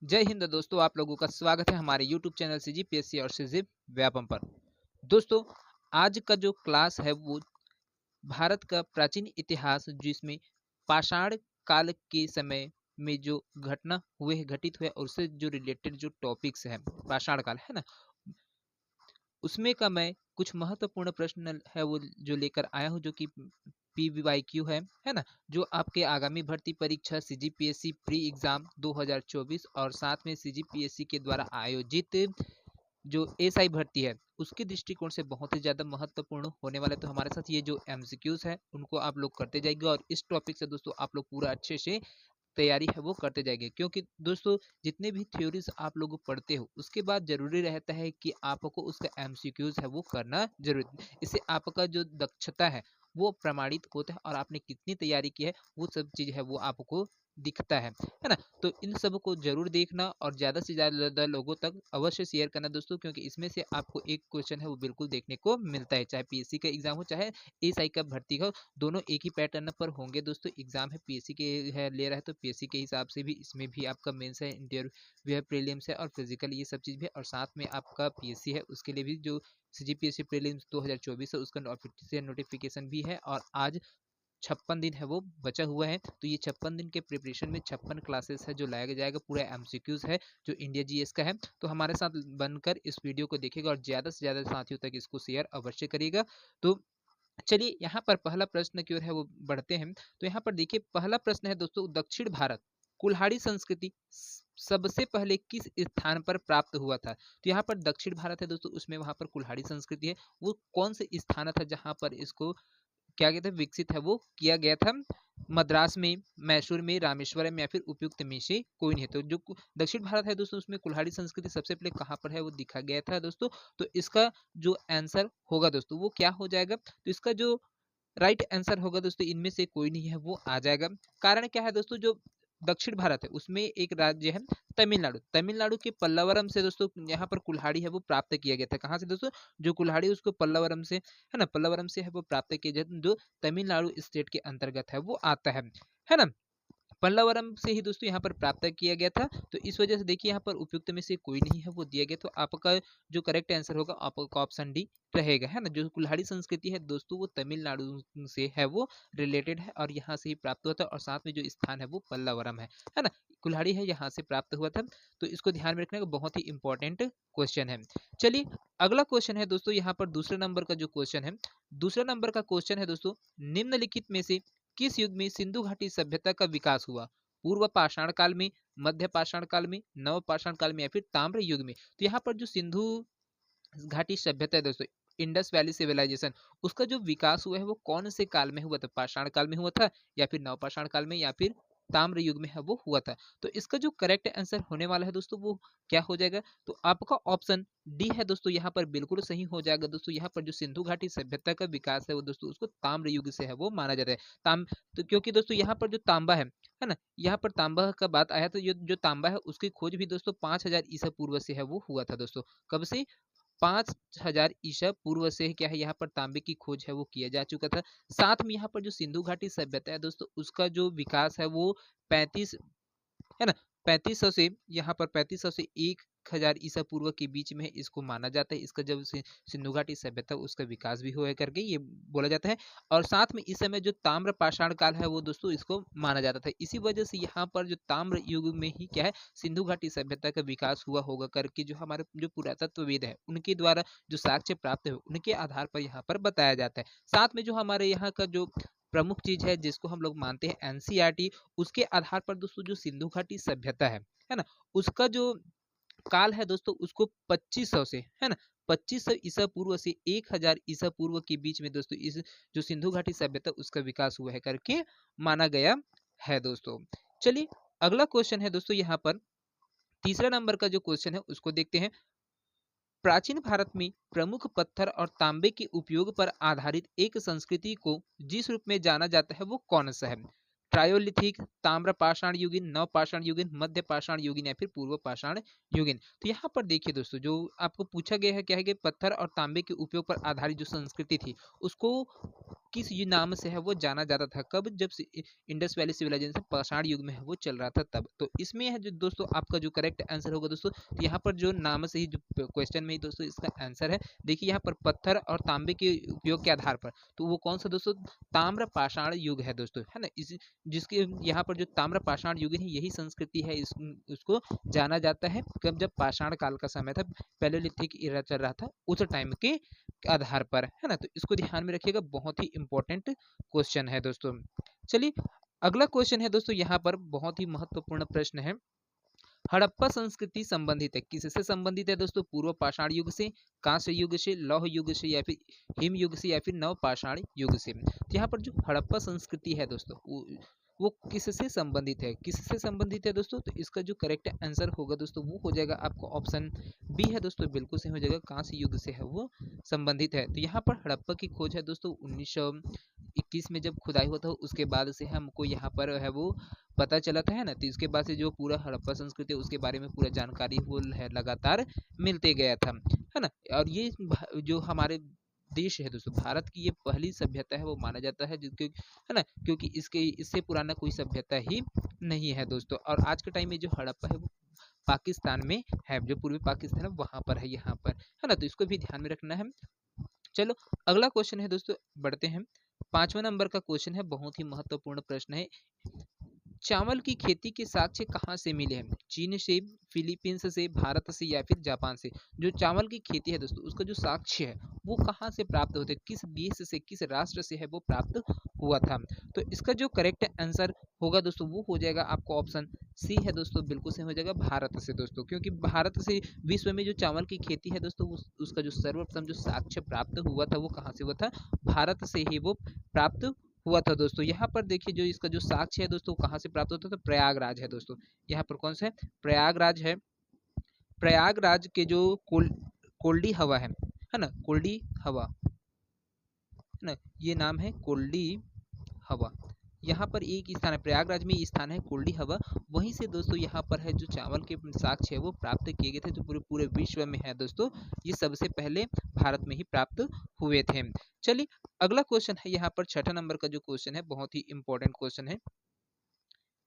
जय हिंद दोस्तों, आप लोगों का स्वागत है हमारे YouTube चैनल CGPSC और सिजिप व्यापम पर। दोस्तों, आज का जो क्लास है वो भारत का प्राचीन इतिहास, जिसमें पाषाण काल के समय में जो घटना हुए घटित हुए और उससे जो रिलेटेड जो टॉपिक्स हैं, पाषाण काल है ना, उसमें का मैं कुछ महत्वपूर्ण प्रश्न है वो जो लेकर आया हूँ, जो कि PVYQ है ना, जो आपके आगामी भर्ती परीक्षा CGPSC प्री एग्जाम 2024 और साथ में CGPSC के द्वारा आयोजित जो एसआई भर्ती है उसके दृष्टिकोण से बहुत ही ज्यादा महत्वपूर्ण होने वाला है। तो हमारे साथ ये जो MCQs है उनको आप लोग करते जाएंगे और इस टॉपिक से दोस्तों आप लोग पूरा अच्छे से तैयारी है वो करते जाएंगे, क्योंकि दोस्तों जितने भी थ्योरीज आप लोग पढ़ते हो उसके बाद जरूरी रहता है कि आपको उसका MCQs है वो करना जरूरी। इससे आपका जो दक्षता है वो प्रमाणित होता है और आपने कितनी तैयारी की है वो सब चीज है वो आपको दिखता है ना। तो इन सब को जरूर देखना और ज्यादा से ज्यादा लोगों तक अवश्य शेयर करना दोस्तों, क्योंकि इसमें से आपको एक क्वेश्चन है वो बिल्कुल देखने को मिलता है, चाहे PSC का एग्जाम हो चाहे एसआई का भर्ती का, दोनों एक ही पैटर्न पर होंगे दोस्तों। एग्जाम है PSC के है ले रहा है तो PSC के हिसाब से भी इसमें भी आपका मेंस है, इंटरव्यू है, प्रीलिम्स है और फिजिकल, ये सब चीज भी है। और साथ में आपका PSC है उसके लिए भी जो CGPSC प्रीलिम्स 2024 है उसका ऑफिशियल नोटिफिकेशन भी है और आज 56 दिन है वो बचा हुआ है। तो ये 56 दिन के प्रिपरेशन में 56 क्लासेस है जो लाया जाएगा, पूरा MCQs है जो इंडिया GS का है। तो हमारे साथ बनकर इस वीडियो को देखेगा और ज्यादा से ज्यादा साथियों तक इसको शेयर अवश्य करिएगा। तो चलिए यहाँ पर पहला प्रश्न की ओर है वो बढ़ते हैं। तो यहाँ पर देखिए पहला प्रश्न है दोस्तों, दक्षिण भारत कुल्हाड़ी संस्कृति सबसे पहले किस स्थान पर प्राप्त हुआ था। तो यहाँ पर दक्षिण भारत है दोस्तों, उसमें वहां पर कुल्हाड़ी संस्कृति है, वो कौन से स्थान था जहां पर इसको क्या कहते हैं विकसित है वो किया गया था। मद्रास में, मैसूर में, रामेश्वरम या फिर उपयुक्त में से कोई नहीं है। तो जो दक्षिण भारत है दोस्तों उसमें कुल्हाड़ी संस्कृति सबसे पहले कहाँ पर है वो दिखा गया था दोस्तों। तो इसका जो आंसर होगा दोस्तों वो क्या हो जाएगा, तो इसका जो राइट आंसर होगा दोस्तों इनमें से कोई नहीं है वो आ जाएगा। कारण क्या है दोस्तों, जो दक्षिण भारत है उसमें एक राज्य है तमिलनाडु, तमिलनाडु के पल्लवरम से दोस्तों यहाँ पर कुल्हाड़ी है वो प्राप्त किया गया था। कहाँ से दोस्तों, जो कुल्हाड़ी उसको पल्लवरम से है ना, पल्लवरम से है वो प्राप्त किया जाता, जो तमिलनाडु स्टेट के अंतर्गत है वो आता है ना। पल्लवरम से ही दोस्तों यहाँ पर प्राप्त किया गया था। तो इस वजह से देखिए यहाँ पर उपयुक्त में से कोई नहीं है वो दिया गया। तो आपका जो करेक्ट आंसर होगा आपका ऑप्शन डी रहेगा, है ना। जो कुल्हाड़ी संस्कृति है दोस्तों वो तमिलनाडु से है वो रिलेटेड है और यहाँ से ही प्राप्त हुआ था और साथ में जो स्थान है वो पल्लवरम है ना। कुल्हाड़ी है यहाँ से प्राप्त हुआ था। तो इसको ध्यान में रखने का बहुत ही इंपॉर्टेंट क्वेश्चन है। चलिए अगला क्वेश्चन है दोस्तों, यहाँ पर दूसरे नंबर का जो क्वेश्चन है, दूसरे नंबर का क्वेश्चन है दोस्तों, निम्नलिखित में से किस युग में सिंधु घाटी सभ्यता का विकास हुआ। पूर्व पाषाण काल में, मध्य पाषाण काल में, नव पाषाण काल में या फिर ताम्र युग में। तो यहाँ पर जो सिंधु घाटी सभ्यता है दोस्तों, इंडस वैली सिविलाइजेशन, उसका जो विकास हुआ है वो कौन से काल में हुआ था, पाषाण काल में हुआ था या फिर नवपाषाण काल में या फिर ताम्र युग में है वो हुआ था। तो इसका जो करेक्ट आंसर होने वाला है दोस्तों वो क्या हो जाएगा, तो आपका ऑप्शन डी है दोस्तों यहाँ पर बिल्कुल सही हो जाएगा दोस्तों। यहाँ पर जो सिंधु घाटी सभ्यता का विकास है वो दोस्तों उसको ताम्र युग से है वो माना जाता है। ताम तो क्योंकि दोस्तों यहाँ पर जो तांबा है ना, यहाँ पर तांबा का बात आया तो ये जो तांबा है उसकी खोज भी दोस्तों 5000 ईसा पूर्व से है वो हुआ था दोस्तों। कब से, 5000 ईसा पूर्व से क्या है यहाँ पर तांबे की खोज है वो किया जा चुका था। साथ में यहाँ पर जो सिंधु घाटी सभ्यता है दोस्तों उसका जो विकास है वो 35 है ना, 3500 से यहाँ पर 3500 से 1000 ईसा पूर्व के बीच में इसको माना जाता है। इसका जब सिंधु घाटी सभ्यता उसका विकास भी हुआ करके ये बोला जाता है। और साथ में इस समय जो ताम्र पाषाण काल है वो दोस्तों इसको माना जाता था। इसी वजह से यहाँ पर जो ताम्र युग में ही क्या है सिंधु घाटी सभ्यता का विकास हुआ होगा करके जो हमारे जो पुरातत्वविद है उनके द्वारा जो साक्ष्य प्राप्त है उनके आधार पर यहाँ पर बताया जाता है। साथ में जो हमारे यहाँ का जो प्रमुख चीज है जिसको हम लोग मानते हैं NCERT, उसके आधार पर दोस्तों जो सिंधु घाटी सभ्यता है ना, उसका जो काल है दोस्तों उसको 2500 से है ना, 2500 ईसा पूर्व से 1000 ईसा पूर्व के बीच में दोस्तों इस जो सिंधु घाटी सभ्यता उसका विकास हुआ है करके माना गया है दोस्तों। चलिए अगला क्वेश्चन है दोस्तों, यहाँ पर तीसरा नंबर का जो क्वेश्चन है उसको देखते हैं। प्राचीन भारत में प्रमुख पत्थर और तांबे के उपयोग पर आधारित एक संस्कृति को जिस रूप में जाना जाता है वो कौन सा है। ट्रायोलिथिक, ताम्र पाषाण युगीन, नव पाषाण युगीन, मध्य पाषाण युगीन या फिर पूर्व पाषाण युगीन। तो यहाँ पर देखिए दोस्तों जो आपको पूछा गया है क्या है कि पत्थर और तांबे के उपयोग पर आधारित जो संस्कृति थी उसको किस नाम से है वो जाना जाता था? कब? जब इंडस वैली सिविलाइजेशन पाषाण युग में है वो चल रहा था तब। तो इसमें है जो दोस्तों आपका जो करेक्ट आंसर होगा दोस्तों, तो यहाँ पर जो नाम से ही जो क्वेश्चन में ही दोस्तों इसका आंसर है। देखिए यहाँ पर पत्थर और तांबे के उपयोग के आधार पर, तो वो कौन सा दोस्तों? ताम्र पाषाण युग है दोस्तों, है ना। इस जिसके यहाँ पर जो ताम्र पाषाण युग है यही संस्कृति है, उसको जाना जाता है कब? जब पाषाण काल का समय था, पैलेलिथिक इरा चल रहा था, उस टाइम के आधार पर, है ना। तो इसको ध्यान में रखिएगा, बहुत ही इंपॉर्टेंट क्वेश्चन है दोस्तों। चलिए अगला क्वेश्चन है दोस्तों, यहाँ पर बहुत ही महत्वपूर्ण प्रश्न है। हड़प्पा संस्कृति संबंधित है, किससे संबंधित है दोस्तों? पूर्व पाषाण युग से, कांस्य युग से, लौह युग से, या फिर हिम युग से, या फिर नव पाषाण युग से। तो यहाँ पर जो हड़प्पा संस्कृति है दोस्तों वो किससे संबंधित है? किससे संबंधित है दोस्तों? तो इसका जो करेक्ट आंसर होगा दोस्तों वो हो जाएगा आपको ऑप्शन बी है दोस्तों, बिल्कुल सही हो जाएगा, कांस्य युग से है वो संबंधित है। तो यहाँ पर हड़प्पा की खोज है दोस्तों 1921 में जब खुदाई हुआ था, उसके बाद से हमको यहाँ पर है वो पता चला था, है ना। तो इसके बाद से जो पूरा हड़प्पा संस्कृति है उसके बारे में पूरा जानकारी वो है लगातार मिलते गया था, है ना। और ये जो हमारे देश है दोस्तों, भारत की ये पहली सभ्यता है वो माना जाता है, जिसके, है ना, क्योंकि इससे पुराना कोई सभ्यता ही नहीं है दोस्तों। और आज के टाइम में जो हड़प्पा है वो पाकिस्तान में है, जो पूर्वी पाकिस्तान है वहां पर है, यहाँ पर, है ना। तो इसको भी ध्यान में रखना है। चलो अगला क्वेश्चन है दोस्तों, बढ़ते हैं। 5वां नंबर का क्वेश्चन है, बहुत ही महत्वपूर्ण प्रश्न है। चावल की खेती के साक्ष्य कहाँ से मिले हैं? चीन से, फिलीपींस से, भारत से, या फिर जापान से? जो चावल की खेती है दोस्तों उसका जो साक्ष्य है वो कहाँ से प्राप्त होते हैं? किस देश से, किस राष्ट्र से है वो प्राप्त हुआ था? तो इसका जो करेक्ट आंसर होगा दोस्तों वो हो जाएगा आपको ऑप्शन सी है दोस्तों, बिल्कुल से हो जाएगा, भारत से दोस्तों। क्योंकि भारत से विश्व में जो चावल की खेती है दोस्तों उसका जो सर्वप्रथम जो साक्ष्य प्राप्त हुआ था वो कहाँ से हुआ था? भारत से ही वो प्राप्त हुआ था दोस्तों। यहाँ पर देखिए जो इसका जो साक्ष्य है दोस्तों कहाँ से प्राप्त होता है? तो प्रयागराज है दोस्तों। यहाँ पर कौन सा है? प्रयागराज है। प्रयागराज के जो कोल्डी हवा है ना, कोल्डी हवा, है ना, ये नाम है कोल्डी हवा। यहाँ पर एक स्थान है, प्रयागराज में स्थान है कोल्डी हवा, वहीं से दोस्तों यहाँ पर है जो चावल के साक्ष्य है वो प्राप्त किए गए थे, जो पूरे पूरे विश्व में है दोस्तों, ये सबसे पहले भारत में ही प्राप्त हुए थे। चलिए अगला क्वेश्चन है यहाँ पर 6ठा नंबर का जो क्वेश्चन है, बहुत ही इंपॉर्टेंट क्वेश्चन है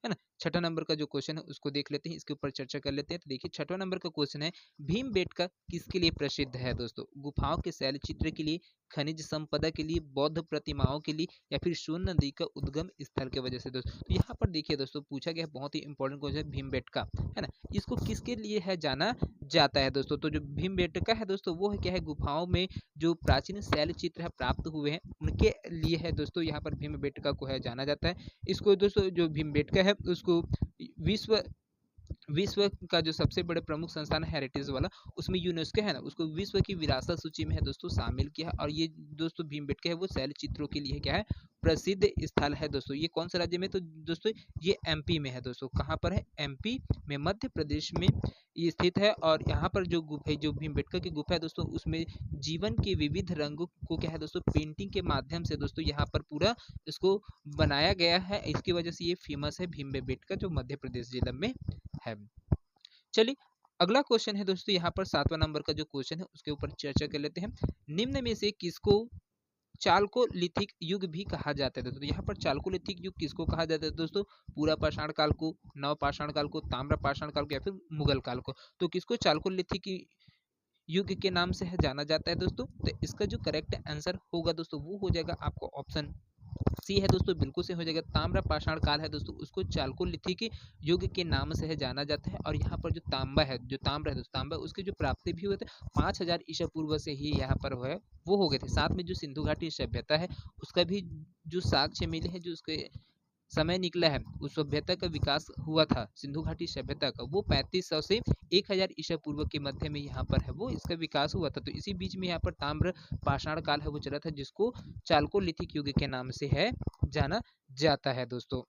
ना। 6ठा नंबर का जो क्वेश्चन है उसको देख लेते हैं, इसके ऊपर चर्चा कर लेते हैं। तो देखिए 6वां नंबर का क्वेश्चन है, भीमबेटका किसके लिए प्रसिद्ध है दोस्तों? गुफाओं के शैल चित्र के लिए, खनिज संपदा के लिए, बौद्ध प्रतिमाओं के लिए, या फिर सोन नदी का उद्गम स्थल की वजह से दोस्तों? तो यहाँ पर देखिए दोस्तों पूछा गया बहुत ही इंपॉर्टेंट क्वेश्चन, भीमबेटका, है ना, इसको किसके लिए है जाना जाता है दोस्तों? तो जो भीमबेटका है दोस्तों वो है क्या है? गुफाओं में जो प्राचीन शैल चित्र है प्राप्त हुए हैं उनके लिए है दोस्तों, यहाँ पर भीमबेटका को है जाना जाता है। इसको दोस्तों जो भीमबेटका है उसको विश्व विश्व का जो सबसे बड़े प्रमुख संस्थान है हेरिटेज वाला, उसमें यूनेस्को है ना, उसको विश्व की विरासत सूची में है दोस्तों शामिल किया। और ये दोस्तों भीमबेटका है वो शैल चित्रों के लिए क्या है? प्रसिद्ध स्थल है दोस्तों। ये कौन सा राज्य में? तो दोस्तों ये एमपी में है दोस्तों। कहाँ पर है? एमपी में, मध्य प्रदेश में ये स्थित है। और यहाँ पर जो गुफा, जो भीमबेटका की गुफा है दोस्तों, उसमें जीवन के विविध रंगों को क्या है दोस्तों? पेंटिंग के माध्यम से दोस्तों यहाँ पर पूरा इसको बनाया गया है। इसकी वजह से ये फेमस है भीमबेटका, जो मध्य प्रदेश जिला में है। चलिए अगला क्वेश्चन है दोस्तों, यहाँ पर 7वां नंबर का जो क्वेश्चन है उसके ऊपर चर्चा कर लेते हैं। निम्न में से किसको चालकोलिथिक युग भी कहा जाता है दोस्तों? तो यहाँ पर चालकोलिथिक युग किसको कहा जाता है दोस्तों? पूरा पाषाण काल को, नव पाषाण काल को, ताम्र पाषाण काल को, या फिर मुगल काल को? तो किसको चालकोलिथिक युग के नाम से है जाना जाता है दोस्तों? तो इसका जो करेक्ट आंसर होगा दोस्तों वो हो जाएगा आपको ऑप्शन सी है दोस्तों, बिल्कुल से हो जाएगा। ताम्र पाषाण काल है दोस्तों उसको चालकोलिथिक युग के नाम से है जाना जाता है। और यहाँ पर जो तांबा है, जो ताम्र है दोस्तों, तांबा उसकी जो प्राप्ति भी हुए थे 5000 ईसा पूर्व से ही यहाँ पर है वो हो गए थे। साथ में जो सिंधु घाटी सभ्यता है उसका भी जो साक्ष्य मिले हैं, जो उसके समय निकला है, उस सभ्यता का विकास हुआ था सिंधु घाटी सभ्यता का, वो 3500 से 1000 ईसा पूर्व के मध्य में यहाँ पर है वो इसका विकास हुआ था। तो इसी बीच में यहाँ पर ताम्र पाषाण काल है वो चला था, जिसको चालकोलिथिक युग के नाम से है जाना जाता है दोस्तों।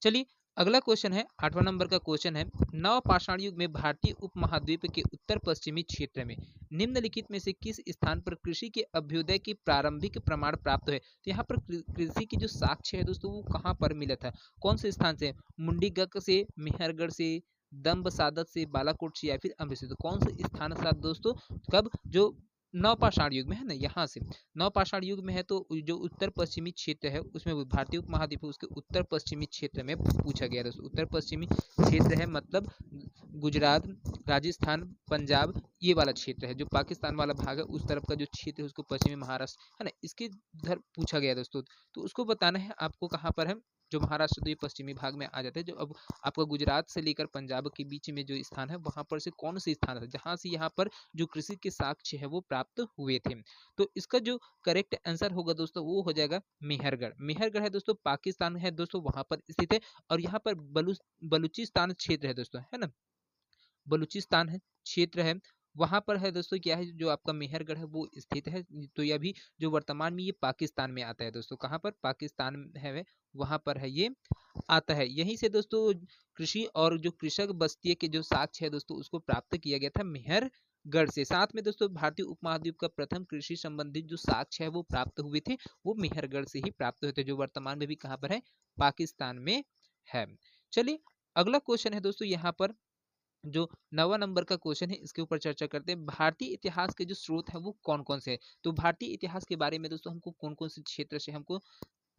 चलिए अगला क्वेश्चन है 8वां नंबर का क्वेश्चन है, नव पाषाण युग में भारतीय उपमहाद्वीप के उत्तर पश्चिमी क्षेत्र में निम्नलिखित में से किस स्थान पर कृषि के अभ्युदय की प्रारंभिक प्रमाण प्राप्त है? तो यहाँ पर कृषि की जो साक्ष्य है दोस्तों वो कहाँ पर मिला था? कौन से स्थान से? मुंडीगक से, मेहरगढ़ से, दम्ब सादत से, बालाकोट से, या फिर अमृतसर? तो कौन से स्थान से दोस्तों? कब जो नवपाषाण युग में है ना, यहाँ से नवपाषाण युग में है, तो जो उत्तर पश्चिमी क्षेत्र है उसमें भारतीय उपमहाद्वीप है, उसके उत्तर पश्चिमी क्षेत्र में पूछा गया दोस्तों। उत्तर पश्चिमी क्षेत्र है मतलब गुजरात, राजस्थान, पंजाब, ये वाला क्षेत्र है। जो पाकिस्तान वाला भाग है उस तरफ का जो क्षेत्र है उसको पश्चिमी महाराष्ट्र है ना, इसके इधर पूछा गया दोस्तों। तो उसको बताना है आपको कहाँ पर है, जो महाराष्ट्र तो ये पश्चिमी भाग में आ जाते हैं। जो अब आपका गुजरात से लेकर पंजाब के बीच में जो स्थान है वहां पर से कौन सा स्थान है जहां से यहाँ पर जो कृषि के साक्ष्य है वो प्राप्त हुए थे। तो इसका जो करेक्ट आंसर होगा दोस्तों वो हो जाएगा मेहरगढ़। मेहरगढ़ है दोस्तों, पाकिस्तान है दोस्तों, वहां पर स्थित है। और यहाँ पर बलूचिस्तान क्षेत्र है दोस्तों, है ना, बलूचिस्तान है क्षेत्र है, वहां पर है दोस्तों क्या है, जो आपका मेहरगढ़ है वो स्थित है। तो ये अभी जो वर्तमान में ये पाकिस्तान में आता है दोस्तों, कहाँ पर, पाकिस्तान है वहां पर है ये आता है। यहीं से दोस्तों कृषि और जो कृषक बस्ती के जो साक्ष्य है दोस्तों उसको प्राप्त किया गया था मेहरगढ़ से। साथ में दोस्तों भारतीय उपमहाद्वीप का प्रथम कृषि संबंधित जो साक्ष्य है वो प्राप्त हुए थे, वो मेहरगढ़ से ही प्राप्त हुए थे, जो वर्तमान में भी कहाँ पर है, पाकिस्तान में है। चलिए अगला क्वेश्चन है दोस्तों, यहाँ पर जो 9वां नंबर का क्वेश्चन है इसके ऊपर चर्चा करते हैं। भारतीय इतिहास के जो स्रोत है वो कौन कौन से है। तो भारतीय इतिहास के बारे में दोस्तों हमको कौन कौन से क्षेत्र से हमको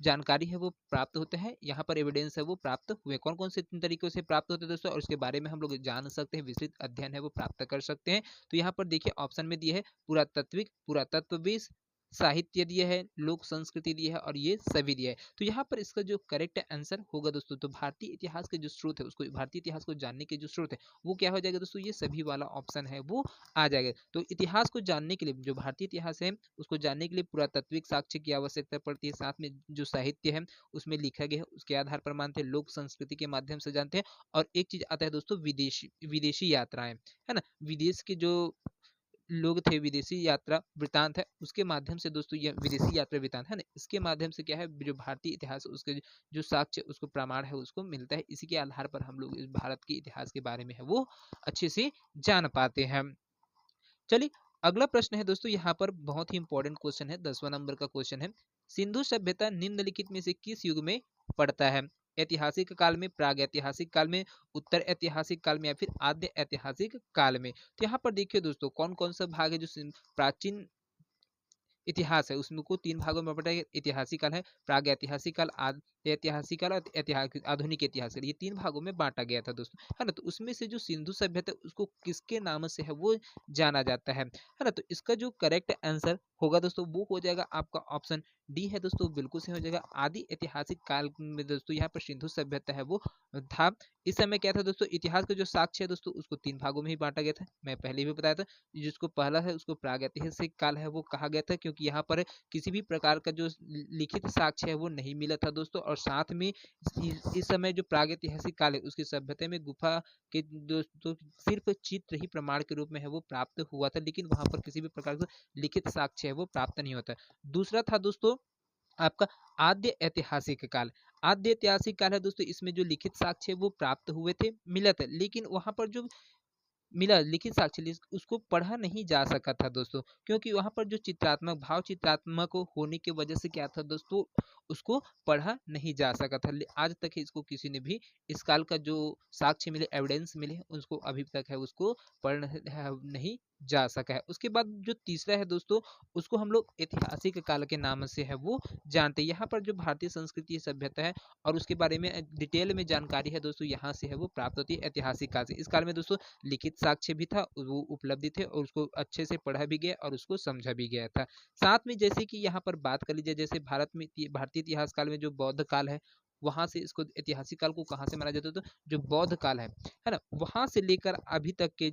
जानकारी है वो प्राप्त होते हैं, यहाँ पर एविडेंस है वो प्राप्त हुए, कौन कौन से तरीकों से प्राप्त होते हैं दोस्तों, और उसके बारे में हम लोग जान सकते हैं, विस्तृत अध्ययन है वो प्राप्त कर सकते हैं। तो यहाँ पर देखिए ऑप्शन में दिए है पुरातात्विक, पुरातत्वविद, साहित्य दिया है, लोक संस्कृति दिया है, और ये सभी दिया है। तो यहाँ पर इसका जो करेक्ट आंसर होगा दोस्तों, तो भारतीय इतिहास के जो स्रोत है उसको, भारतीय इतिहास को जानने के जो स्रोत है वो क्या हो जाएगा दोस्तों, ये सभी वाला ऑप्शन है वो आ जाएगा। तो इतिहास को जानने के लिए, जो भारतीय इतिहास है उसको जानने के लिए पुरातात्विक साक्ष्य की आवश्यकता पड़ती है, साथ में जो साहित्य है उसमें लिखा गया है उसके आधार पर मानते हैं, लोक संस्कृति के माध्यम से जानते हैं, और एक चीज आता है दोस्तों विदेशी विदेशी यात्राएं, है ना, विदेश के जो लोग थे, विदेशी यात्रा वृतांत है उसके माध्यम से दोस्तों, ये विदेशी यात्रा वृतांत है ना, इसके माध्यम से क्या है, जो भारतीय इतिहास उसके जो साक्ष्य उसको प्रमाण है उसको मिलता है। इसी के आधार पर हम लोग इस भारत के इतिहास के बारे में है वो अच्छे से जान पाते हैं। चलिए अगला प्रश्न है दोस्तों, यहाँ पर बहुत ही इंपॉर्टेंट क्वेश्चन है, 10वां नंबर का क्वेश्चन है। सिंधु सभ्यता निम्नलिखित में से किस युग में पड़ता है। ऐतिहासिक काल में, प्राग ऐतिहासिक काल में, उत्तर ऐतिहासिक काल में, या फिर आद्य ऐतिहासिक काल में। तो यहाँ पर देखिए दोस्तों कौन कौन सा भाग है जो प्राचीन इतिहास है उसमें को तीन भागों में बटा है। ऐतिहासिक काल है, प्राग ऐतिहासिक काल, आद्य ऐतिहासिक काल और आधुनिक ऐतिहासिक काल, ये तीन भागों में बांटा गया था दोस्तों, है ना। तो उसमें से जो सिंधु सभ्यता उसको किसके नाम से है वो जाना जाता है ना। तो इसका जो करेक्ट आंसर होगा दोस्तों वो हो जाएगा आपका ऑप्शन डी है दोस्तों, बिल्कुल सही हो जाएगा। आदि ऐतिहासिक काल में दोस्तों यहाँ पर सिंधु सभ्यता है वो था। इस समय क्या था दोस्तों, इतिहास का जो साक्ष्य है दोस्तों उसको तीन भागों में ही बांटा गया था, मैं पहले भी बताया था। जिसको पहला है उसको प्रागैतिहासिक काल है वो कहा गया था, क्योंकि यहाँ पर किसी भी प्रकार का जो लिखित साक्ष्य है वो नहीं मिला था दोस्तों। और साथ में इस समय जो प्रागैतिहासिक काल है उसकी सभ्यता में गुफा के दोस्तों सिर्फ चित्र ही प्रमाण के रूप में है वो प्राप्त हुआ था, लेकिन वहां पर किसी भी प्रकार का लिखित साक्ष्य है वो प्राप्त नहीं होता। दूसरा था दोस्तों आपका आद्य ऐतिहासिक काल। आद्य ऐतिहासिक काल है दोस्तों, इसमें जो लिखित साक्ष्य वो प्राप्त हुए थे, मिला था, लेकिन वहां पर जो मिला लिखित साक्ष्य उसको पढ़ा नहीं जा सका था दोस्तों, क्योंकि वहां पर जो चित्रात्मक भाव चित्रात्मक होने की वजह से क्या था दोस्तों, उसको पढ़ा नहीं जा सका था। आज तक इसको किसी ने भी इस काल का जो साक्ष्य मिले, एविडेंस मिले, उसको अभी तक है उसको पढ़ नहीं जा सका है। उसके बाद जो तीसरा है दोस्तों उसको हम लोग ऐतिहासिक काल के नाम से है वो जानते हैं। यहाँ पर जो भारतीय संस्कृति सभ्यता है और उसके बारे में डिटेल में जानकारी है दोस्तों यहाँ से है वो प्राप्त होती है ऐतिहासिक काल से। इस काल में दोस्तों लिखित साक्ष्य भी था, वो उपलब्धि थे, और उसको अच्छे से पढ़ा भी गया और उसको समझा भी गया था। साथ में जैसे कि यहाँ पर बात कर लीजिए, जैसे भारत में भारतीय इतिहास काल में जो बौद्ध काल है वहां से इसको ऐतिहासिक काल को कहाँ से माना जाता है, तो जो बौद्ध काल है ना, वहां से लेकर अभी तक के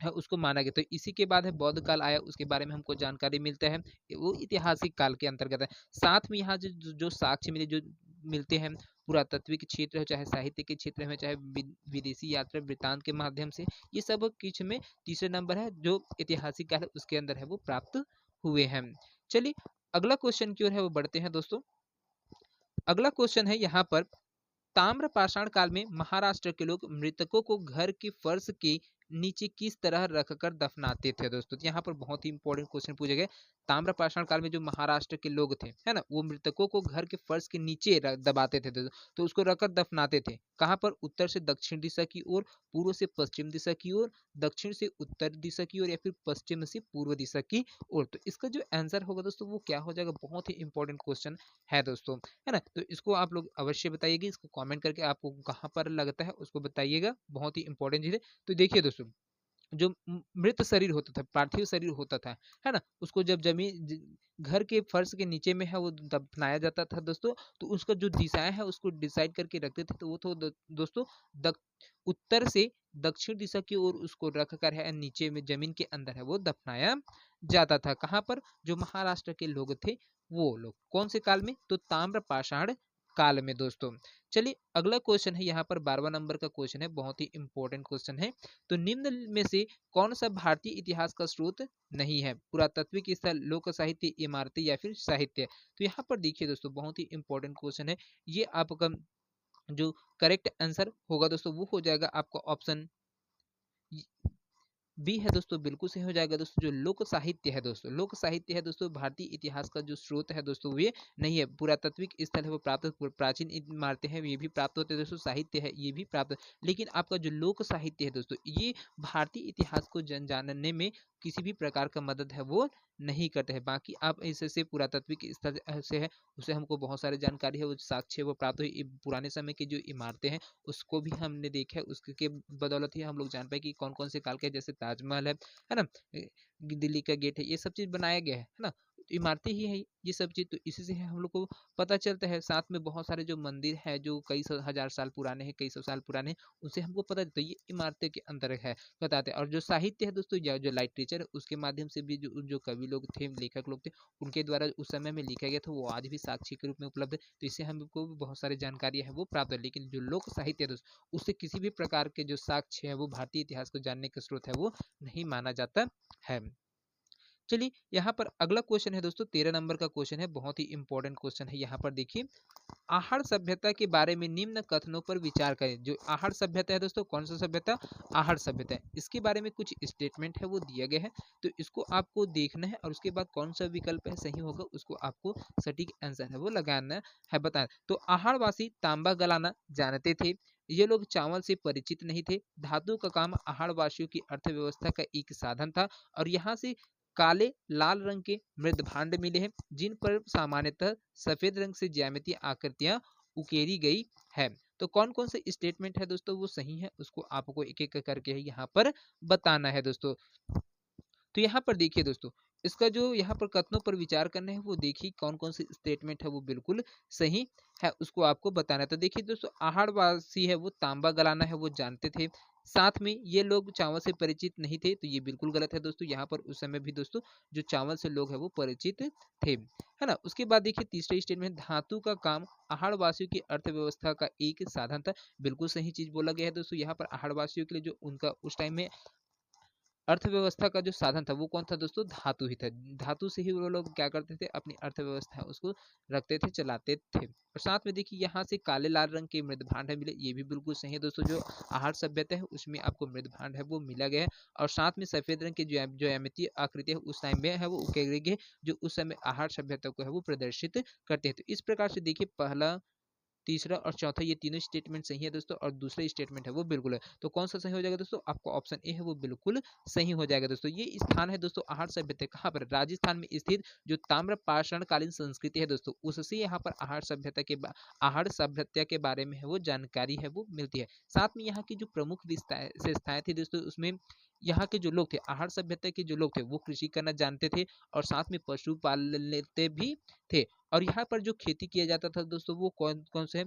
है उसको माना गया। तो इसी के बाद है बौद्ध काल आया, उसके बारे में हमको जानकारी मिलता है, वो ऐतिहासिक काल के अंतर्गत है। साथ में यहाँ जो साक्ष्य मिले जो मिलते हैं पुरातत्विक क्षेत्र है, चाहे साहित्य के क्षेत्र में, चाहे विदेशी यात्रा वृतांत के माध्यम से, ये सब किच में तीसरे नंबर है जो ऐतिहासिक काल है उसके अंदर है वो प्राप्त हुए हैं। चलिए अगला क्वेश्चन की ओर है वो बढ़ते हैं दोस्तों। अगला क्वेश्चन है यहाँ पर, ताम्र पाषाण काल में महाराष्ट्र के लोग मृतकों को घर के फर्श के नीचे किस तरह रखकर दफनाते थे दोस्तों। यहाँ पर बहुत ही इंपॉर्टेंट क्वेश्चन पूछे गए। ताम्रपाषाण काल में जो महाराष्ट्र के लोग थे, है ना, वो मृतकों को घर के फर्श के नीचे दबाते थे, तो उसको रखकर दफनाते थे। कहाँ पर? उत्तर से दक्षिण दिशा की ओर, पूर्व से पश्चिम दिशा की ओर, दक्षिण से उत्तर दिशा की ओर, या फिर पश्चिम से पूर्व दिशा की ओर। तो इसका जो आंसर होगा दोस्तों वो क्या हो जाएगा? बहुत ही इंपॉर्टेंट क्वेश्चन है दोस्तों, है ना। तो इसको आप लोग अवश्य बताइएगा, इसको कमेंट करके आपको कहाँ पर लगता है उसको बताइएगा, बहुत ही इंपॉर्टेंट चीज है। तो देखिए दोस्तों, जो मृत शरीर होता था, पार्थिव शरीर होता था, है ना, उसको जब घर के फर्श के नीचे में है वो दफनाया जाता था दोस्तों, तो उसका जो दिशाएं है उसको डिसाइड करके रखते थे। तो वो तो दोस्तों दक, उत्तर से दक्षिण दिशा की ओर उसको रख कर है नीचे में जमीन के अंदर है वो दफनाया जाता था। कहाँ पर? जो महाराष्ट्र के लोग थे वो लोग। कौन से काल में? तो ताम्रपाषाण काल में दोस्तों। चलिए अगला क्वेश्चन है, यहाँ पर 12वां नंबर का क्वेश्चन है, बहुत ही इंपॉर्टेंट क्वेश्चन है। तो निम्न में से कौन सा भारतीय इतिहास का स्रोत नहीं है? पुरातात्विक स्थल, लोक साहित्य, इमारतें, या फिर साहित्य? तो यहाँ पर देखिए दोस्तों, बहुत ही इंपॉर्टेंट क्वेश्चन है। ये आपका जो करेक्ट आंसर होगा दोस्तों वो हो जाएगा आपका ऑप्शन बी है दोस्तों, बिल्कुल सही हो जाएगा दोस्तों। जो लोक साहित्य है दोस्तों, लोक साहित्य है दोस्तों, भारतीय इतिहास का जो स्रोत है दोस्तों वो ये नहीं है। पुरातात्विक स्थल है वो प्राप्त, प्राचीन इमारतें हैं ये भी प्राप्त होते हैं दोस्तों, साहित्य है ये भी प्राप्त। लेकिन आपका जो लोक साहित्य है दोस्तों, ये भारतीय इतिहास को जानने में किसी भी प्रकार का मदद है वो नहीं करते हैं। बाकी आप इससे पुरातात्विक स्थल से है उससे हमको बहुत सारी जानकारी है, वो साक्ष्य वो प्राप्त हुई। पुराने समय की जो इमारतें हैं उसको भी हमने देखा है, उसके बदौलत ही हम लोग जान पाए कि कौन कौन से काल के, जैसे ताजमहल है ना, दिल्ली का गेट है, ये सब चीज बनाया गया है ना, इमारतें ही है ये सब चीज। तो इसी से हम लोग को पता चलता है। साथ में बहुत सारे जो मंदिर है जो कई हजार साल पुराने हैं, कई सौ साल पुराने हैं, उनसे हमको पता चलता है ये इमारतें के अंदर है, बताते हैं। और जो साहित्य है दोस्तों, जो लिटरेचर है उसके माध्यम से भी जो कवि लोग थे, लेखक लोग थे, उनके द्वारा उस समय में लिखा गया था, वो आज भी साक्षी के रूप में उपलब्ध है। तो इससे हमको भी बहुत सारी जानकारी है वो प्राप्त है। लेकिन जो लोक साहित्य है दोस्तों, उससे किसी भी प्रकार के जो साक्ष्य है वो भारतीय इतिहास को जानने का स्रोत है वो नहीं माना जाता है। चलिए यहाँ पर अगला क्वेश्चन है दोस्तों, 13 नंबर का क्वेश्चन है, बहुत ही इंपॉर्टेंट क्वेश्चन है। यहाँ पर देखिए, आहड़ सभ्यता के बारे में निम्न कथनों पर विचार करें। जो आहड़ सभ्यता है दोस्तों, कौन सा सभ्यता? आहड़ सभ्यता है। इसके बारे में कुछ स्टेटमेंट है वो दिया गया है, तो इसको आपको देखना है और उसके बाद कौन सा विकल्प है सही होगा उसको आपको सटीक आंसर है वो लगाना है, बताना। तो आहड़वासी तांबा गलाना जानते थे, ये लोग चावल से परिचित नहीं थे, धातु का काम आहड़वासियों की अर्थव्यवस्था का एक साधन था, और यहाँ से काले लाल रंग के मृदभांड मिले हैं जिन पर सामान्यतः सफेद रंग से ज्यामितीय आकृतियां उकेरी गई है। तो कौन कौन से स्टेटमेंट है दोस्तों वो सही है उसको आपको एक एक करके यहाँ पर बताना है दोस्तों। तो यहाँ पर देखिए दोस्तों, इसका जो यहाँ पर कथनों पर विचार करना है वो देखिए कौन कौन से स्टेटमेंट है वो बिल्कुल सही है उसको आपको बताना है। तो देखिए दोस्तों, आहड़वासी है वो तांबा गलाना है वो जानते थे, साथ में ये लोग चावल से परिचित नहीं थे, तो ये बिल्कुल गलत है दोस्तों। यहाँ पर उस समय भी दोस्तों जो चावल से लोग है वो परिचित थे, है ना। उसके बाद देखिए तीसरे स्टेटमेंट, धातु का काम आहड़वासियों की अर्थव्यवस्था का एक साधन था, बिल्कुल सही चीज बोला गया है दोस्तों। यहाँ पर आहड़वासियों के लिए जो उनका उस टाइम में अर्थव्यवस्था का जो साधन था वो कौन था दोस्तों? धातु ही था। धातु से ही वो लोग क्या करते थे? अपनी अर्थव्यवस्था उसको रखते थे, चलाते थे। और साथ में देखिए यहाँ से काले लाल रंग के मृदभांड मिले, ये भी बिल्कुल सही है दोस्तों। जो आहड़ सभ्यता है उसमें आपको मृदभांड है वो मिला गया है, और साथ में सफेद रंग की जो ज्यामितीय आकृति है उस टाइम में है वो उकेरी गई, जो उस समय आहड़ सभ्यता को है वो प्रदर्शित करते हैं। तो इस प्रकार से देखिए पहला, तीसरा और चौथा ये तीनों स्टेटमेंट सही है दोस्तों, और दूसरा स्टेटमेंट है वो बिल्कुल है। तो कौन सा सही हो जाएगा दोस्तों? आपको ऑप्शन ए है वो बिल्कुल सही हो जाएगा दोस्तों। ये स्थान है दोस्तों आहड़ सभ्यता कहाँ पर? राजस्थान में स्थित जो ताम्रपाषाण कालीन संस्कृति है दोस्तों, उससे यहाँ पर आहड़ सभ्यता के आहड़ सभ्यता के बारे में है वो जानकारी है वो मिलती है। साथ में यहाँ की जो प्रमुख विशेषताएं थी दोस्तों, उसमें यहाँ के जो लोग थे, आहड़ सभ्यता के जो लोग थे वो कृषि करना जानते थे, और साथ में पशु पाल लेते भी थे। और यहाँ पर जो खेती किया जाता था दोस्तों वो कौन कौन से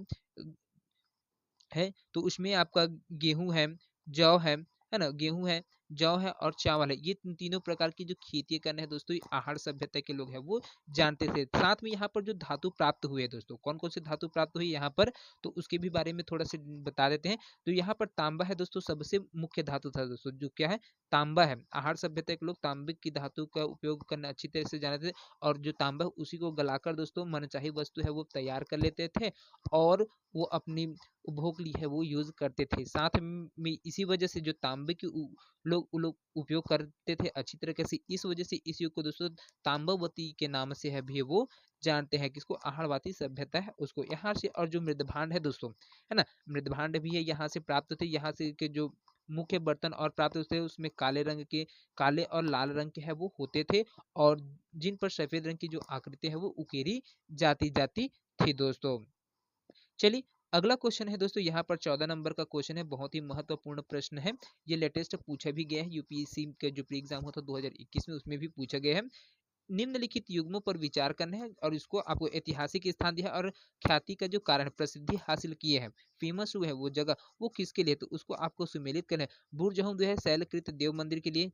है? तो उसमें आपका गेहूं है, जौ है ना, गेहूं है, जौ है और चावल है। ये तीनों प्रकार की जो खेती करने हैं दोस्तों, ये आहड़ सभ्यता के लोग हैं वो जानते थे। साथ में यहाँ पर जो धातु प्राप्त हुए दोस्तों, कौन कौन से धातु प्राप्त हुई यहाँ पर, तो उसके भी बारे में थोड़ा सा बता देते हैं। तो यहाँ पर तांबा है दोस्तों, सबसे मुख्य धातु था दोस्तों, जो क्या है? तांबा है। आहड़ सभ्यता के लोग तांबे की धातु का उपयोग करना अच्छी तरह से जानते थे, और जो तांबा है उसी को गलाकर दोस्तों मनचाही वस्तु है वो तैयार कर लेते थे, और वो अपनी उपभोग लिए है वो यूज करते थे। साथ में इसी वजह से जो तांबे की लोग लोग उपयोग करते थे अच्छी तरीके से। इस वजह से इस युग को दोस्तों ताम्रवती के नाम से है भी वो जानते हैं, किसको, आहड़वाती सभ्यता है उसको। यहाँ से, और जो मृदभांड है दोस्तों, है ना, मृदभांड भी है यहाँ से प्राप्त थे। यहाँ से के जो मुख्य बर्तन और प्राप्त होते हैं उसमें काले रंग के, काले और लाल रंग के है वो होते थे, और जिन पर सफेद रंग की जो आकृति है वो उकेरी जाती जाती थी दोस्तों। चलिए अगला क्वेश्चन है दोस्तों, यहाँ पर 14 नंबर का क्वेश्चन है, बहुत ही महत्वपूर्ण प्रश्न है। ये लेटेस्ट पूछा भी गया है, यूपीएससी का जो प्री एग्जाम होता 2021 में उसमें भी पूछा गया है। निम्नलिखित युग्मों पर विचार करना है, और इसको आपको ऐतिहासिक स्थान दिया है और ख्याति का जो कारण, प्रसिद्धि हासिल किए हैं, फेमस हुए है वो जगह, वो किसके लिए, तो उसको आपको सुमेलित करना है। बुर्जहोम जो है शैलकृत देव मंदिर के लिए,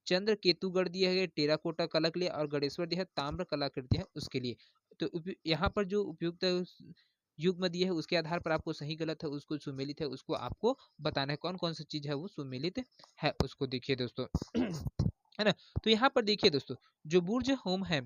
चंद्र केतुगढ़ दिया है टेराकोटा कला के लिए, और गणेश्वर दिया है ताम्र कलाकृति है उसके लिए। तो यहाँ पर जो उपयुक्त युग्म दिए है उसके आधार पर आपको सही गलत है उसको सुमेलित है उसको आपको बताना है, कौन कौन सी चीज है वो सुमेलित है उसको। देखिए दोस्तों है ना, तो यहाँ पर देखिए दोस्तों, जो बुर्ज होम है,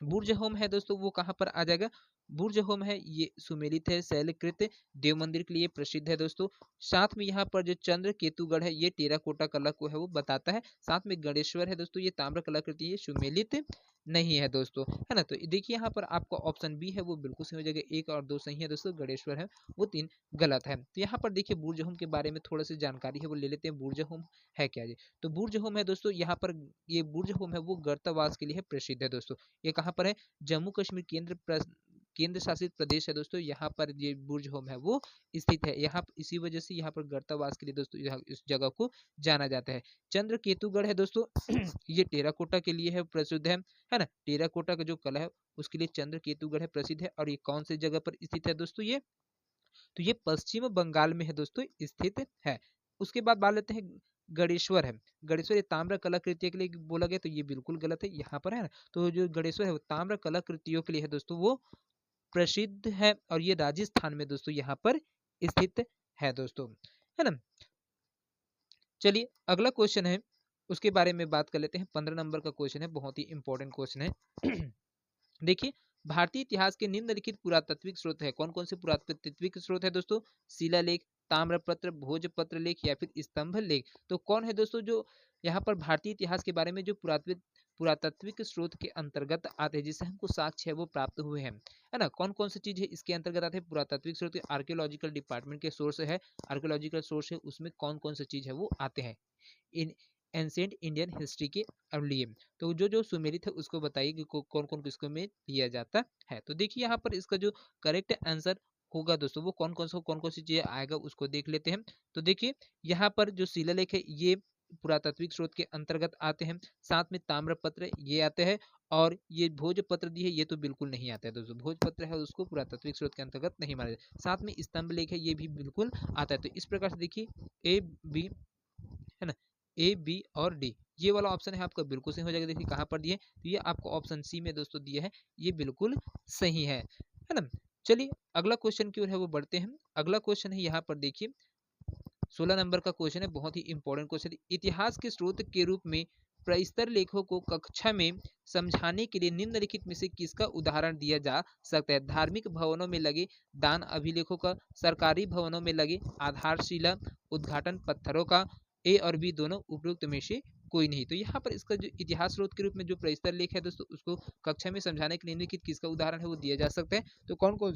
बुर्ज होम है दोस्तों, वो कहाँ पर आ जाएगा, बुर्ज होम है ये सुमेलित है, शैलकृत देव मंदिर के लिए प्रसिद्ध है दोस्तों। साथ में यहाँ पर जो चंद्र केतुगढ़ है ये टेराकोटा कला को है वो बताता है। साथ में गणेश्वर है दोस्तों, ये ताम्र कलाकृति है, सुमेलित नहीं है दोस्तों, है ना। तो देखिए यहाँ पर आपका ऑप्शन बी है वो बिल्कुल सही हो जाएगा, 1 और 2 सही है दोस्तों, गणेश्वर है वो 3 गलत है। तो यहाँ पर देखिए बुर्ज होम के बारे में थोड़ा सी जानकारी है वो ले लेते हैं, बुर्ज होम है क्या जी। तो बुर्ज होम है दोस्तों, यहाँ पर ये बुर्ज होम है वो गर्तवास के लिए प्रसिद्ध है दोस्तों। ये कहाँ पर है, जम्मू कश्मीर केंद्र शासित प्रदेश है दोस्तों, यहाँ पर ये बुर्ज होम है वो स्थित है। यहाँ इसी वजह से यहाँ पर गर्तावास के लिए दोस्तों इस जगह को जाना जाता है। चंद्र केतुगढ़ है दोस्तों ये टेराकोटा के लिए है प्रसिद्ध है ना, टेराकोटा का जो कला है उसके लिए चंद्र केतुगढ़ है प्रसिद्ध है। और ये कौन सी जगह पर स्थित है दोस्तों, ये तो ये पश्चिम बंगाल में है दोस्तों स्थित है। उसके बाद बात लेते हैं गणेश्वर है, गणेश्वर ये ताम्र कलाकृतियों के लिए बोला गया, तो ये बिल्कुल गलत है, यहाँ पर है ना। तो जो गणेश्वर है वो ताम्र कलाकृतियों के लिए है दोस्तों वो प्रसिद्ध है, और ये राजस्थान में दोस्तों यहाँ पर स्थित है दोस्तों, है ना। चलिए अगला क्वेश्चन है उसके बारे में बात कर लेते हैं। 15 नंबर का क्वेश्चन है, बहुत ही इंपॉर्टेंट क्वेश्चन है देखिए, भारतीय इतिहास के निम्नलिखित पुरातात्विक स्रोत है, कौन कौन से पुरातात्विक स्रोत है दोस्तों, शिलालेख, ताम्रपत्र, भोजपत्र लेख या फिर स्तंभ लेख। तो कौन है दोस्तों जो यहाँ पर भारतीय इतिहास के बारे में जो पुरातात्विक स्रोत के अंतर्गत आते हैं, जिससे हमको साक्ष्य है वो प्राप्त हुए हैं, है ना। कौन कौन सी चीज है इसके अंतर्गत आते हैं, पुरातात्विक स्रोत, आर्कियोलॉजिकल डिपार्टमेंट के सोर्स है, आर्कियोलॉजिकल सोर्स है, उसमें कौन कौन सी चीज है वो आते हैं इन एंशिएंट इंडियन हिस्ट्री के लिए। तो जो जो सुमेलित है उसको बताइए कि कौन कौन किसको में लिया जाता है। तो देखिए यहाँ पर इसका जो करेक्ट आंसर होगा दोस्तों वो कौन कौन सी चीजें आएगा उसको देख लेते हैं। तो देखिए यहाँ पर जो शिलालेख है ये पुरातात्विक स्रोत के अंतर्गत आते हैं, साथ में ताम्रपत्र ये आते हैं, और ये भोजपत्र दिए ये तो बिल्कुल नहीं आता है दोस्तों, भोजपत्र है उसको पुरातात्विक स्रोत के अंतर्गत नहीं माना जाता। साथ में स्तंभ लेख है ये भी बिल्कुल आता है। तो इस प्रकार से देखिए ए बी, है ना, ए बी और डी ये वाला ऑप्शन है आपका बिल्कुल सही हो जाएगा। देखिए कहाँ पर दिए, तो ये आपको ऑप्शन सी में दोस्तों दिया है, ये बिल्कुल सही है ना। चलिए अगला क्वेश्चन की ओर है वो बढ़ते हैं। अगला क्वेश्चन है यहाँ पर देखिए 16 नंबर का क्वेश्चन है, बहुत ही इंपॉर्टेंट क्वेश्चन है। इतिहास के स्रोत के रूप में प्रस्तर लेखों को कक्षा में समझाने के लिए निम्नलिखित में से किसका उदाहरण दिया जा सकता है, धार्मिक भवनों में लगे दान अभिलेखों का, सरकारी भवनों में लगे आधारशिला उद्घाटन पत्थरों का, ए और बी दोनों उपयुक्त में से कोई नहीं। तो यहाँ पर इसका जो इतिहास स्रोत के रूप में जो प्रस्तर लेख है दोस्तों उसको कक्षा में समझाने के लिए निम्नलिखित किसका उदाहरण है वो दिया जा सकता है। तो कौन कौन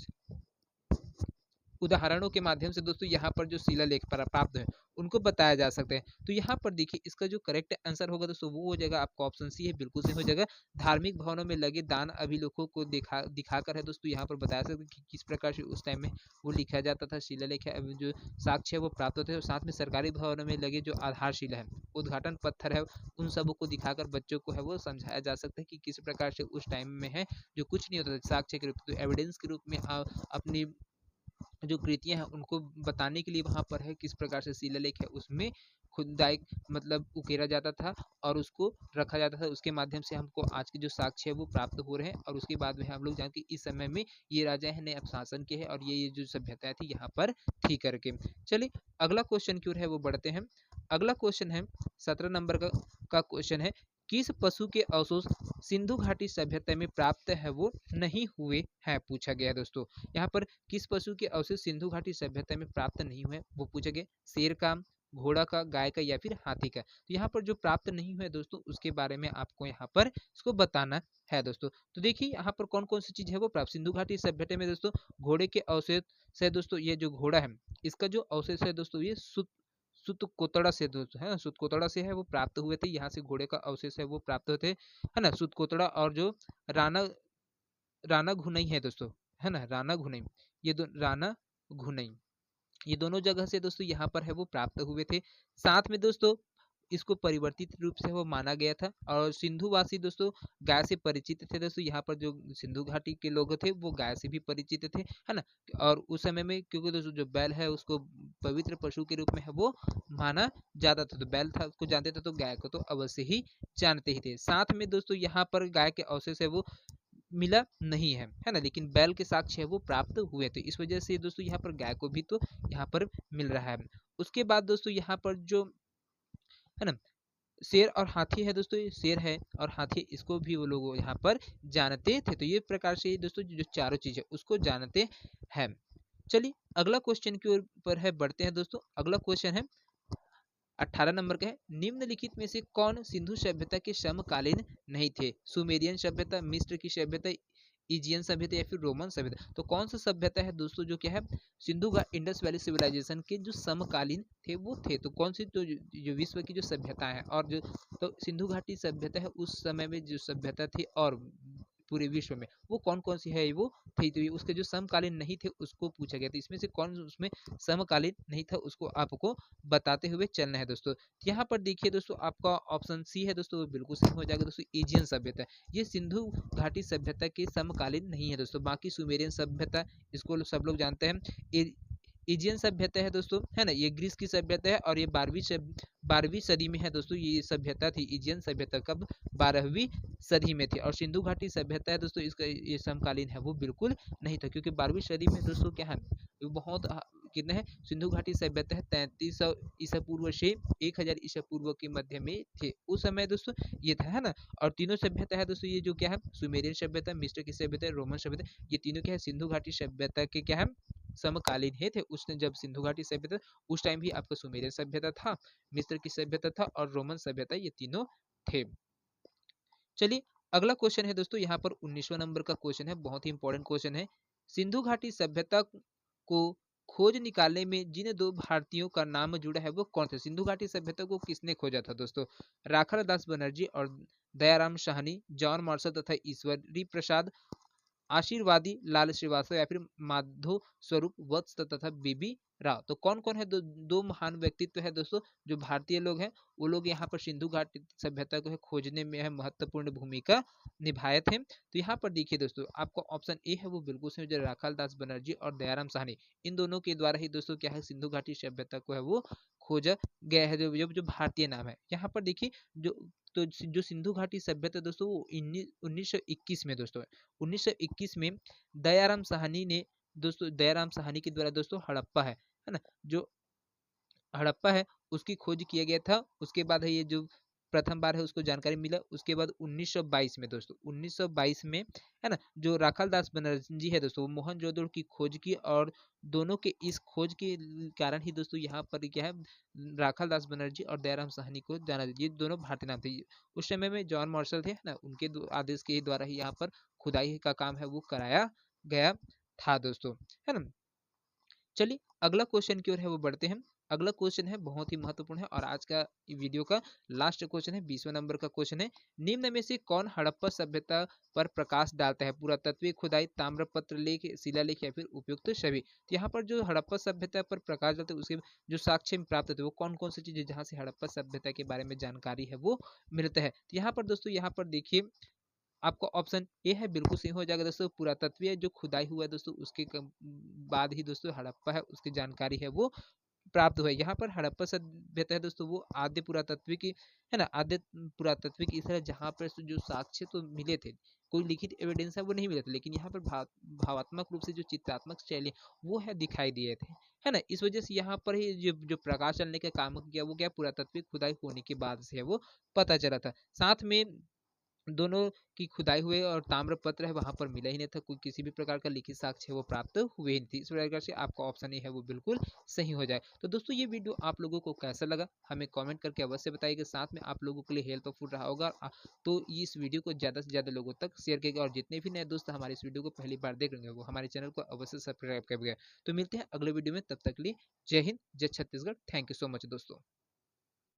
उदाहरणों के माध्यम से दोस्तों यहाँ पर जो शिलालेख प्राप्त है उनको बताया जा सकता है। तो यहाँ पर देखिए इसका जो करेक्ट आंसर होगा दोस्तों वो हो जाएगा आपका ऑप्शन सी है, बिल्कुल सही हो जाएगा। धार्मिक भवनों में लगे दान अभिलेखों को दिखाकर है दोस्तों यहाँ पर बताया सकते कि किस प्रकार से उस टाइम में वो लिखा जाता था, शिलालेख है जो साक्ष्य है वो प्राप्त होते हैं। और साथ में सरकारी भवनों में लगे जो आधारशिला है, उद्घाटन पत्थर है, उन सबों को दिखाकर बच्चों को है वो समझाया जा सकता है कि किस प्रकार से उस टाइम में है जो कुछ नहीं होता था, साक्ष्य के रूप में, तो एविडेंस के रूप में अपनी जो कृतियां हैं उनको बताने के लिए वहां पर है किस प्रकार से शिलालेख है उसमें खुदाई मतलब उकेरा जाता था और उसको रखा जाता था। उसके माध्यम से हमको आज के जो साक्ष्य है वो प्राप्त हो रहे हैं। और उसके बाद में हम लोग जानते इस समय में ये राजा है ने अब शासन किए है और ये जो सभ्यता थी यहाँ पर थी करके। चलिए अगला क्वेश्चन की ओर है वो बढ़ते हैं। अगला क्वेश्चन है 17 नंबर का क्वेश्चन है, किस पशु के अवशेष सिंधु घाटी सभ्यता में प्राप्त है वो नहीं हुए हैं, पूछा गया दोस्तों। यहाँ पर किस पशु के अवशेष सिंधु घाटी सभ्यता में प्राप्त नहीं हुए वो पूछा गया, शेर का, घोड़ा का, गाय का या फिर हाथी का। तो यहाँ पर जो प्राप्त नहीं हुआ है दोस्तों उसके बारे में आपको यहाँ पर इसको बताना है दोस्तों। तो देखिए यहाँ पर कौन कौन सी चीज है वो प्राप्त। सिंधु घाटी सभ्यता में दोस्तों घोड़े के अवशेष से दोस्तों, ये जो घोड़ा है इसका जो अवशेष है दोस्तों ये सुत कोतड़ा से दोस्तों है ना, सुत कोतड़ा से है वो प्राप्त हुए थे। यहाँ से घोड़े का अवशेष है वो प्राप्त होते है ना, सुत कोतड़ा। और जो राणा राणा घुनई है दोस्तों, है ना, राणा घुनई, ये दो राणा घुनई, ये दोनों जगह से दोस्तों यहाँ पर है वो प्राप्त हुए थे। साथ में दोस्तों इसको परिवर्तित रूप से वो माना गया था। और सिंधुवासी दोस्तों गाय से परिचित थे दोस्तों। यहाँ पर जो सिंधु घाटी के लोग थे वो गाय से भी परिचित थे, है ना। और उस समय में क्योंकि दोस्तों जो बैल है उसको पवित्र पशु के रूप में है वो माना जाता था, तो बैल था उसको जानते थे, तो गाय को तो अवश्य ही जानते ही थे। साथ में दोस्तों यहाँ पर गाय के अवशेष है वो मिला नहीं है ना, लेकिन बैल के साक्ष्य है वो प्राप्त हुए थे। इस वजह से दोस्तों यहाँ पर गाय को भी तो यहाँ पर मिल रहा है। उसके बाद दोस्तों यहाँ पर जो है ना शेर और हाथी है दोस्तों, ये शेर है और हाथी इसको भी वो लोग यहाँ पर जानते थे। तो ये प्रकार से दोस्तों जो चारों चीज है उसको जानते हैं। चलिए अगला क्वेश्चन की ओर पर है बढ़ते हैं दोस्तों। अगला क्वेश्चन है 18 नंबर का है, निम्नलिखित में से कौन सिंधु सभ्यता के समकालीन नहीं थे। सुमेरियन सभ्यता, मिस्र की सभ्यता, इजियन सभ्यता या फिर रोमन सभ्यता। तो कौन सा सभ्यता है दोस्तों जो क्या है सिंधु इंडस वैली सिविलाइजेशन के जो समकालीन थे वो थे। तो कौन सी तो जो विश्व की जो सभ्यता है और जो तो सिंधु घाटी सभ्यता है उस समय में जो सभ्यता थी और पूरे विश्व में वो कौन कौन सी है वो थी। तो ये उसके जो समकालीन नहीं थे उसको पूछा गया था। इसमें से कौन उसमें समकालीन नहीं था उसको आपको बताते हुए चलना है दोस्तों। यहाँ पर देखिए दोस्तों आपका ऑप्शन सी है दोस्तों, वो बिल्कुल सही हो जाएगा दोस्तों। एजियन सभ्यता ये सिंधु घाटी सभ्यता के समकालीन नहीं है दोस्तों। बाकी सुमेरियन सभ्यता इसको सब लोग जानते हैं। इजियन सभ्यता है दोस्तों, है ना, ये ग्रीस की सभ्यता है और ये 12वीं सदी में है दोस्तों। ये सभ्यता थी इजियन सभ्यता कब 12वीं सदी में थी। और सिंधु घाटी सभ्यता है दोस्तों इसका ये समकालीन है वो बिल्कुल नहीं था, क्योंकि 12वीं सदी में दोस्तों क्या है बहुत कितने हैं सिंधु घाटी सभ्यता है 3300 ईसा पूर्व से 1000 ईसा पूर्व के मध्य में थे उस समय दोस्तों ये था, है ना। और तीनों सभ्यता है दोस्तों ये जो क्या है सुमेरियन सभ्यता, मिस्र की सभ्यता, रोमन सभ्यता, ये तीनों क्या है सिंधु घाटी सभ्यता के क्या है समकालीन ही थे। उसने जब सिंधु घाटी सभ्यता उस टाइम भी आपका सुमेरियन सभ्यता था, मिस्र की सभ्यता था और रोमन सभ्यता, ये तीनों थे। चलिए अगला क्वेश्चन है दोस्तों यहाँ पर 19वां नंबर का क्वेश्चन है, बहुत ही इंपॉर्टेंट क्वेश्चन है। सिंधु घाटी सभ्यता को खोज निकालने में जिन दो भारतीयों का नाम जुड़ा है वो कौन थे। सिंधु घाटी सभ्यता को किसने खोजा था दोस्तों, राखाल दास बनर्जी और दयाराम साहनी, जॉन मार्शल तथा ईश्वरी प्रसाद, आशीर्वादी लाल श्रीवास्तव या फिर माधव स्वरूप वत्स तथा बीबी राव। तो कौन कौन है दो महान व्यक्तित्व है दोस्तों जो भारतीय लोग हैं, वो लोग यहाँ पर सिंधु घाटी सभ्यता को है खोजने में है महत्वपूर्ण भूमिका निभाए थे। तो यहाँ पर देखिए दोस्तों आपका ऑप्शन ए है वो बिल्कुल सही, जो राखाल दास बनर्जी और दयाराम साहनी, इन दोनों के द्वारा ही दोस्तों क्या है सिंधु घाटी सभ्यता को है वो खोजा गया है। जो भारतीय नाम है यहाँ पर देखिए जो तो जो सिंधु घाटी सभ्यता दोस्तों वो 1921 में दोस्तों 1921 में दयाराम साहनी ने दोस्तों, दयाराम साहनी के द्वारा दोस्तों हड़प्पा है ना, जो हड़प्पा है उसकी खोज किया गया था। उसके बाद है ये जो प्रथम बार है उसको जानकारी मिला। उसके बाद 1922 में दोस्तों 1922 में है ना जो राखाल दास बनर्जी है दोस्तों वो मोहनजोदड़ो की खोज की। और दोनों के इस खोज के कारण ही दोस्तों यहाँ पर क्या है राखाल दास बनर्जी और दयाराम साहनी को जाना, ये दोनों भारतीय नाम थे। उस समय में जॉन मार्शल थे ना, उनके आदेश के द्वारा ही यहाँ पर खुदाई का काम है वो कराया गया था दोस्तों, है ना। चलिए अगला क्वेश्चन की ओर है वो बढ़ते हैं। अगला क्वेश्चन है बहुत ही महत्वपूर्ण है और आज का वीडियो का लास्ट क्वेश्चन है, 20वां नंबर का क्वेश्चन है। निम्न में से कौन हड़प्पा सभ्यता पर प्रकाश डालता है, पुरातत्वीय खुदाई, ताम्रपत्र लेख, शिलालेख या फिर उपयुक्त सभी। तो यहाँ पर जो हड़प्पा सभ्यता पर प्रकाश डालते हैं उसके जो साक्ष्य प्राप्त होते हैं वो कौन कौन सी चीजें जहाँ से हड़प्पा सभ्यता के बारे में जानकारी है वो मिलता है। तो यहाँ पर दोस्तों यहाँ पर देखिए आपका ऑप्शन ए है बिल्कुल सही हो जाएगा दोस्तों। पुरातत्वीय जो खुदाई हुआ है दोस्तों उसके बाद ही दोस्तों हड़प्पा है उसकी जानकारी है वो प्राप्त हुआ है। यहाँ पर हड़प्पा सभ्यता है दोस्तों वो आद्य पुरातत्व की है ना, आद्य पुरातत्व की इस तरह जहाँ पर जो साक्ष्य तो मिले थे, कोई लिखित एविडेंस है वो नहीं मिले थे, लेकिन यहाँ पर भावात्मक रूप से जो चित्रात्मक शैली वो है दिखाई दिए थे, है ना। इस वजह से यहाँ पर ही जो प्रकाश चलने का काम किया वो क्या पुरातत्विक खुदाई होने के बाद से है वो पता चला था। साथ में दोनों की खुदाई हुए और ताम्रपत्र है वहां पर मिला ही नहीं था, कोई किसी भी प्रकार का लिखित साक्ष्य है वो प्राप्त हुए ही नहीं थी। इस प्रकार से आपका ऑप्शन ए है वो बिल्कुल सही हो जाए। तो दोस्तों ये वीडियो आप लोगों को कैसा लगा हमें कमेंट करके अवश्य बताइएगा, साथ में आप लोगों के लिए हेल्पफुल रहा होगा तो इस वीडियो को ज़्यादा से ज़्यादा लोगों तक शेयर करिएगा, और जितने भी नए दोस्त हमारे इस वीडियो को पहली बार देख रहे हैं वो हमारे चैनल को अवश्य सब्सक्राइब करिएगा। तो मिलते हैं अगले वीडियो में, तब तक के लिए जय हिंद, जय Chhattisgarh. Thank you so much दोस्तों।